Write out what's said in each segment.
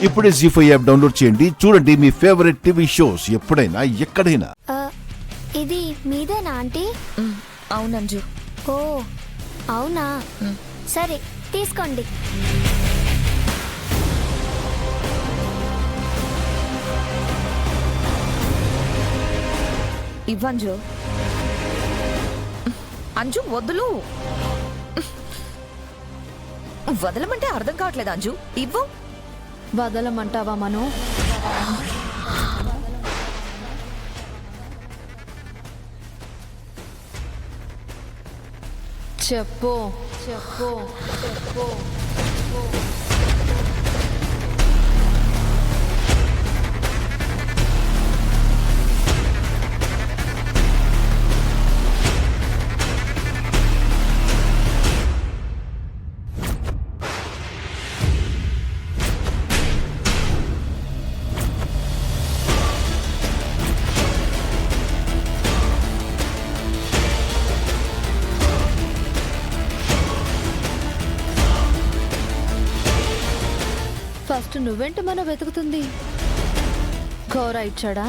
ఇప్పుడే జీ5 app download చేయండి. చూడండి మీ ఫేవరెట్ టీవీ షోస్ ఎప్పుడైనా ఎక్కడైనా. ఇది మీదేనా ఆంటీ? అవునంజు. ఓ అవునా, సరే తీసుకోండి. ఇవ్వంజు. అంజు వద్దులు. వదలమంటే అర్థం కావట్లేదు అంజు. ఇవ్వు. వదలమంటావా మను? చెప్పు చెప్పు చెప్పు. ఫస్ట్ నువ్వేంటి మనం వెతుకుతుంది? ఘోర ఇచ్చాడా?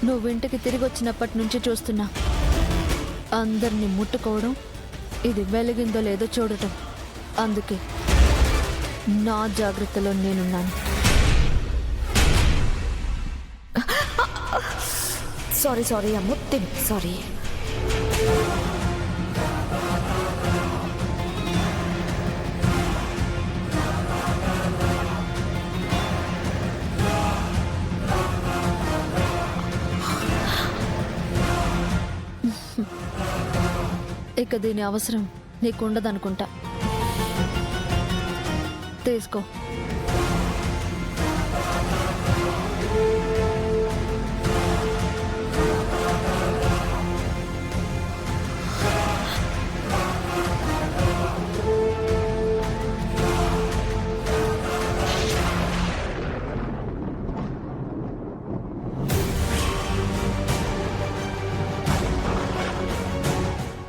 నువ్వింటికి తిరిగి వచ్చినప్పటి నుంచి చూస్తున్నా. అందరినీ ముట్టుకోవడం, ఇది వెలిగిందో లేదో చూడటం. అందుకే నా జాగ్రత్తలో నేనున్నాను. సారీ అమ్ము, తిని సారీ. ఇక దీని అవసరం నీకుండదనుకుంటా. తీసుకో.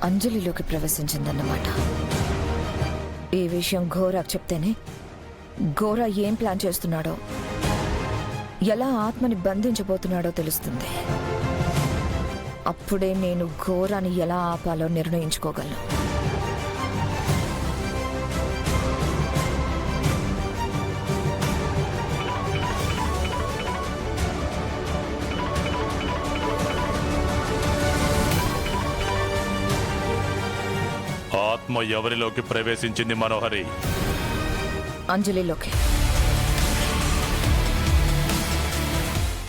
అంజలిలోకి ప్రవేశించిందన్నమాట. ఈ విషయం ఘోరాకు చెప్తేనే ఘోర ఏం ప్లాన్ చేస్తున్నాడో, ఎలా ఆత్మని బంధించబోతున్నాడో తెలుస్తుంది. అప్పుడే నేను ఘోరాన్ని ఎలా ఆపాలో నిర్ణయించుకోగలను. ఆత్మ ఎవరిలోకి ప్రవేశించింది మనోహరి? అంజలిలోకి.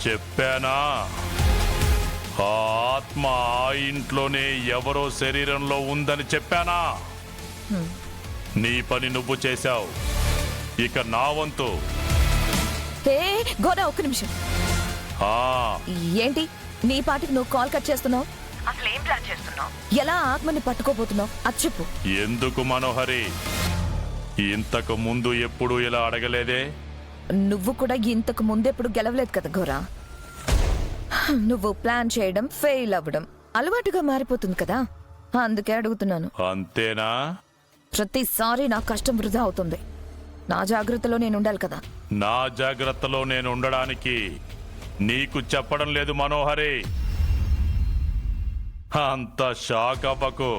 చెప్పానా? ఆ ఆత్మ ఆ ఇంట్లోనే ఎవరో శరీరంలో ఉందని చెప్పానా? నీ పని నువ్వు చేశావు. ఇక నా వంతు. హే ఘోర, ఒక్క నిమిషం. ఆ ఏంటి నీ పాటికి నువ్వు కాల్ కట్ చేస్తున్నావు? అసలు ఏం ప్లాన్ చేస్తున్నావు? ఎలా ఆత్మని పట్టుకోబోతున్నావు అది చెప్పు. ఎందుకు మనోహరి? ఇంతకు ముందు ఎప్పుడు ఇలా అడగలేదే? నువ్వు కూడా ఇంతకు ముందెప్పుడు గెలవలేదు కదా ఘోర. నువ్వు ప్లాన్ చేయడం, ఫెయిల్ అవ్వడం అలవాటుగా మారిపోతుంది కదా, అందుకే అడుగుతున్నాను. అంతేనా? ప్రతిసారి నా కష్టం వృధా అవుతుంది. నా జాగ్రత్తలో నేను ఉండాలి కదా. నా జాగ్రత్తలో నేను ఉండడానికి నీకు చెప్పడం లేదు మనోహరి. అంత షాక్ అవ్వకు.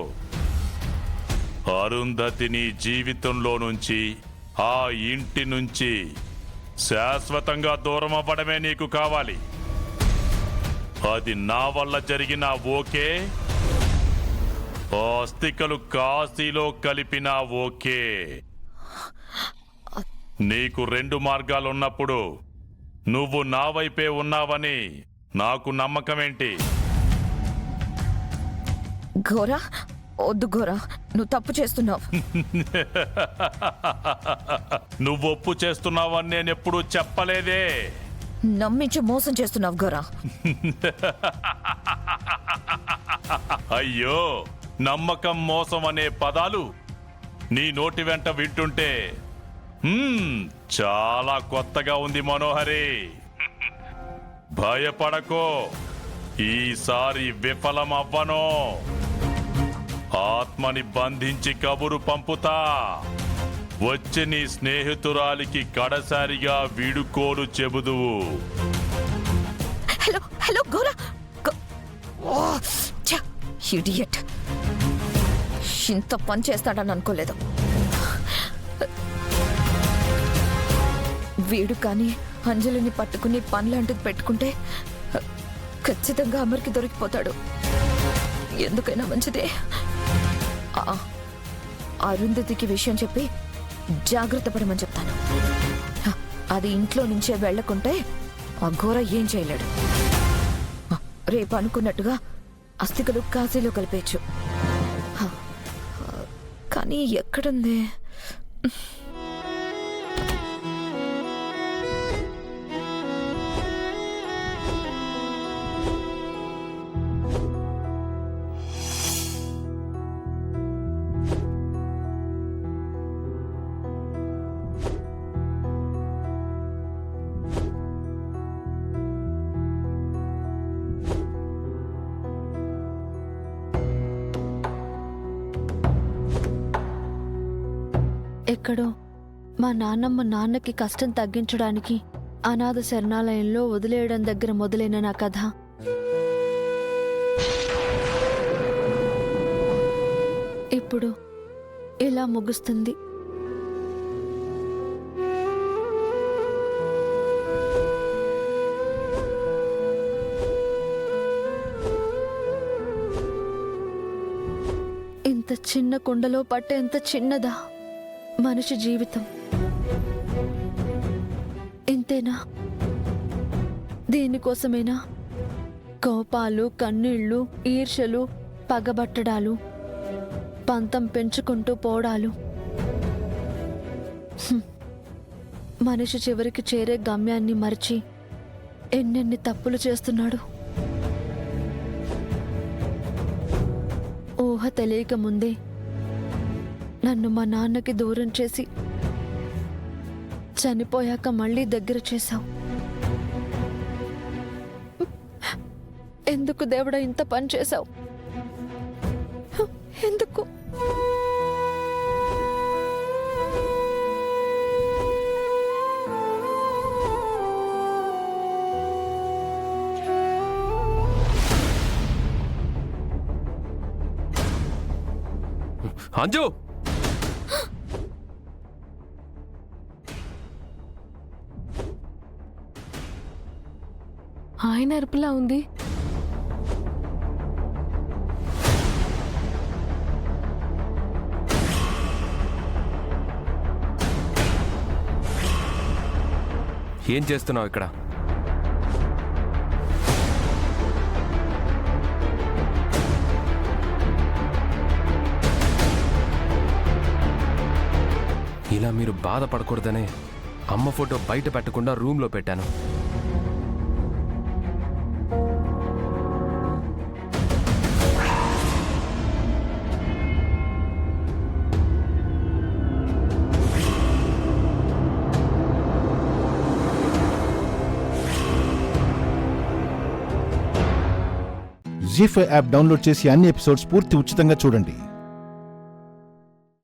అరుంధతిని జీవితంలో నుంచి, ఆ ఇంటి నుంచి శాశ్వతంగా దూరం అవ్వడమే నీకు కావాలి. అది నా వల్ల జరిగిన ఓకే, ఆస్తికలు కాశీలో కలిపిన ఓకే. నీకు రెండు మార్గాలున్నప్పుడు నువ్వు నా వైపే ఉన్నావని నాకు నమ్మకమేంటి? ఘోర వద్దు ఘోర, నువ్వు తప్పు చేస్తున్నావు. నువ్వు ఒప్పు చేస్తున్నావని నేను ఎప్పుడూ చెప్పలేదే. నమ్మించి మోసం చేస్తున్నావు ఘోర. అయ్యో, నమ్మకం మోసం అనే పదాలు నీ నోటి వెంట వింటుంటే చాలా కొత్తగా ఉంది మనోహరి. భయపడకో, ఈసారి విఫలం అవ్వను. ఆత్మని బంధించి కబురు పంపుతా. వచ్చి నీ స్నేహితురాలికి కడసారిగా వీడుకోలు చెబుదువు. హలో హలో గోరా ఇడియట్, ఇంత పని చేస్తాడని అనుకోలేదు. వీడు కానీ అంజలిని పట్టుకుని పనిలాంటిది పెట్టుకుంటే ఖచ్చితంగా అమర్కి దొరికిపోతాడు. ఎందుకైనా మంచిదే అరుంధతికి విషయం చెప్పి జాగ్రత్త పడమని చెప్తాను. అది ఇంట్లో నుంచే వెళ్లకుంటే ఆ ఘోర ఏం చేయలేడు. రేపు అనుకున్నట్టుగా అస్థికలు కాశీలో కలిపేయచ్చు. కానీ ఎక్కడుంది? ఎక్కడో మా నాన్నకి కష్టం తగ్గించడానికి అనాథ శరణాలయంలో వదిలేయడం దగ్గర మొదలైన నా కథ ఇప్పుడు ఇలా ముగుస్తుంది. ఇంత చిన్న కుండలో పట్టేంత చిన్నదా మనిషి జీవితం? ఇంతేనా? దీనికోసమేనా కోపాలు, కన్నీళ్లు, ఈర్షలు, పగబట్టడాలు, పంతం పెంచుకుంటూ పోవడాలు? మనిషి చివరికి చేరే గమ్యాన్ని మరిచి ఎన్నెన్ని తప్పులు చేస్తున్నాడు. ఊహ తెలియక ముందే నన్ను మా నాన్నకి దూరం చేసి చనిపోయాక మళ్ళీ దగ్గర చేశావు. ఎందుకు దేవుడా ఇంత పని చేశావు? ఎందుకు? అంజు, ఆయన అరుపులా ఉంది. ఏం చేస్తున్నావు ఇక్కడ? ఇలా మీరు బాధపడకూడదనే అమ్మ ఫోటో బయట పెట్టకుండా రూమ్లో పెట్టాను. జీ5 యాప్ డౌన్లోడ్ చేసి అన్ని ఎపిసోడ్స్ పూర్తి ఉచితంగా చూడండి.